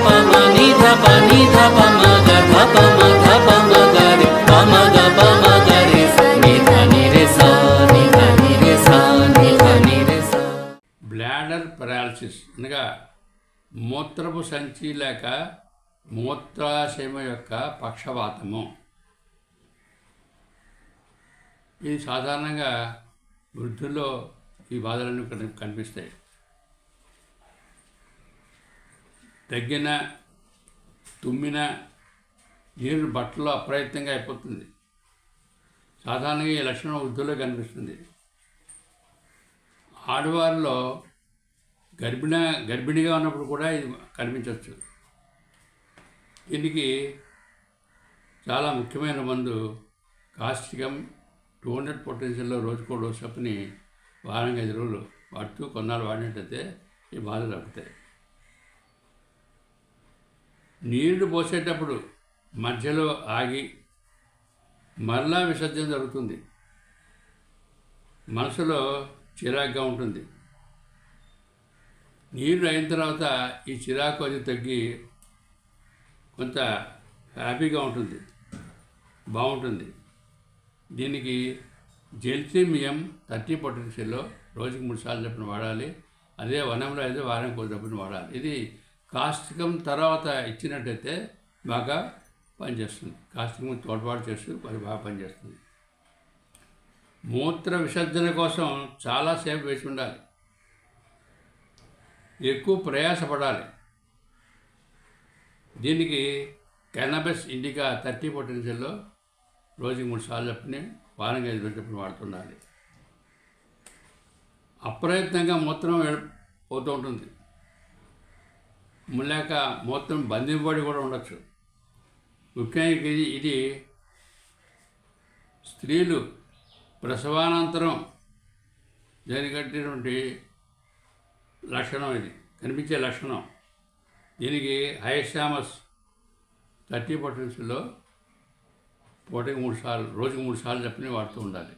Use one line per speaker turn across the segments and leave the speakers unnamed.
ప మ ని ధ ప ని ధ ప మ గ ధ ప మ ధ ప మ గ రి ప మ గ రి స ని ధ ని రి స ని ధ ని రి స ని ధ ని రి స.
బ్లాడర్ పెరాలసిస్ అనగా మూత్రపు సంచి లేక మూత్రాశయం యొక్క పక్షవాతము. ఇది సాధారణంగా వృద్ధుల్లో ఈ బాధలన్నీ కనిపిస్తాయి. తగ్గిన తుమ్మిన నీరు బట్టలో అప్రయత్నంగా అయిపోతుంది. సాధారణంగా ఈ లక్షణం వృద్ధుల్లో కనిపిస్తుంది. ఆడవారిలో గర్భిణిగా ఉన్నప్పుడు కూడా ఇది కనిపించవచ్చు. దీనికి చాలా ముఖ్యమైన మందు కాస్టికమ్ 200 పొటెన్షియల్లో రోజుకో డోసు చొప్పుని వారానికి 5 రోజులు వాడుతూ కొన్నాళ్ళు వాడినట్టయితే ఈ బాధలు తగ్గుతాయి. నీళ్లు పోసేటప్పుడు మధ్యలో ఆగి మరలా విసర్జన జరుగుతుంది. మనసులో చిరాకుగా ఉంటుంది. నీరు అయిన తర్వాత ఈ చిరాకు అది తగ్గి కొంత హ్యాపీగా ఉంటుంది, బాగుంటుంది. దీనికి జెల్సిమియం 30 పొటెన్షియల్లో రోజుకి 3 సార్లు చొప్పున వాడాలి. అదే వనంలో అయితే వారానికి 1 చొప్పున వాడాలి. ఇది కాస్టికం తర్వాత ఇచ్చినట్టయితే బాగా పనిచేస్తుంది. కాస్టికం తోడ్పాటు చేస్తూ అది బాగా పనిచేస్తుంది. మూత్ర విసర్జన కోసం చాలాసేపు వేసి ఉండాలి. ఎక్కువ ప్రయాసపడాలి. దీనికి కెనబిస్ ఇండికా 30 పొటెన్షియల్లో రోజుకి 3 సార్లు చొప్పున వారానికి 5 రోజులు చొప్పున వాడుతుండాలి. అప్రయత్నంగా మూత్రం పోతూ ఉంటుంది. లేక మూత్రం బంధింపబడి కూడా ఉండొచ్చు. ముఖ్యంగా ఇది స్త్రీలు ప్రసవానంతరం జరిగేటటువంటి లక్షణం, ఇది కనిపించే లక్షణం. దీనికి హైస్టామస్ 30 పొటెన్షియల్లో పూటకి 3 సార్లు రోజుకి 3 సార్లు చొప్పున వాడుతూ ఉండాలి.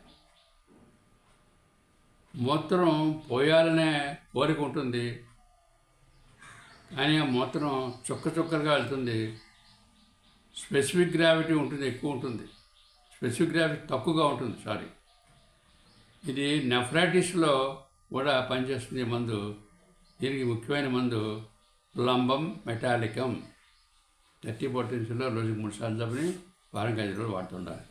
మూత్రం పోయాలనే కోరిక ఉంటుంది, కానీ ఆ మూత్రం చుక్కగా వెళ్తుంది. స్పెసిఫిక్ గ్రావిటీ ఉంటుంది, ఎక్కువ ఉంటుంది. స్పెసిఫిక్ గ్రావిటీ తక్కువగా ఉంటుంది. ఇది నెఫ్రైటిస్లో కూడా పనిచేస్తుంది మందు. దీనికి ముఖ్యమైన మందు ప్లంబం మెటాలికం 30 పొటెన్షియల్లో రోజుకి 3 సార్లు చొప్పున వారానికి 5 రోజులు వాడుతుండాలి.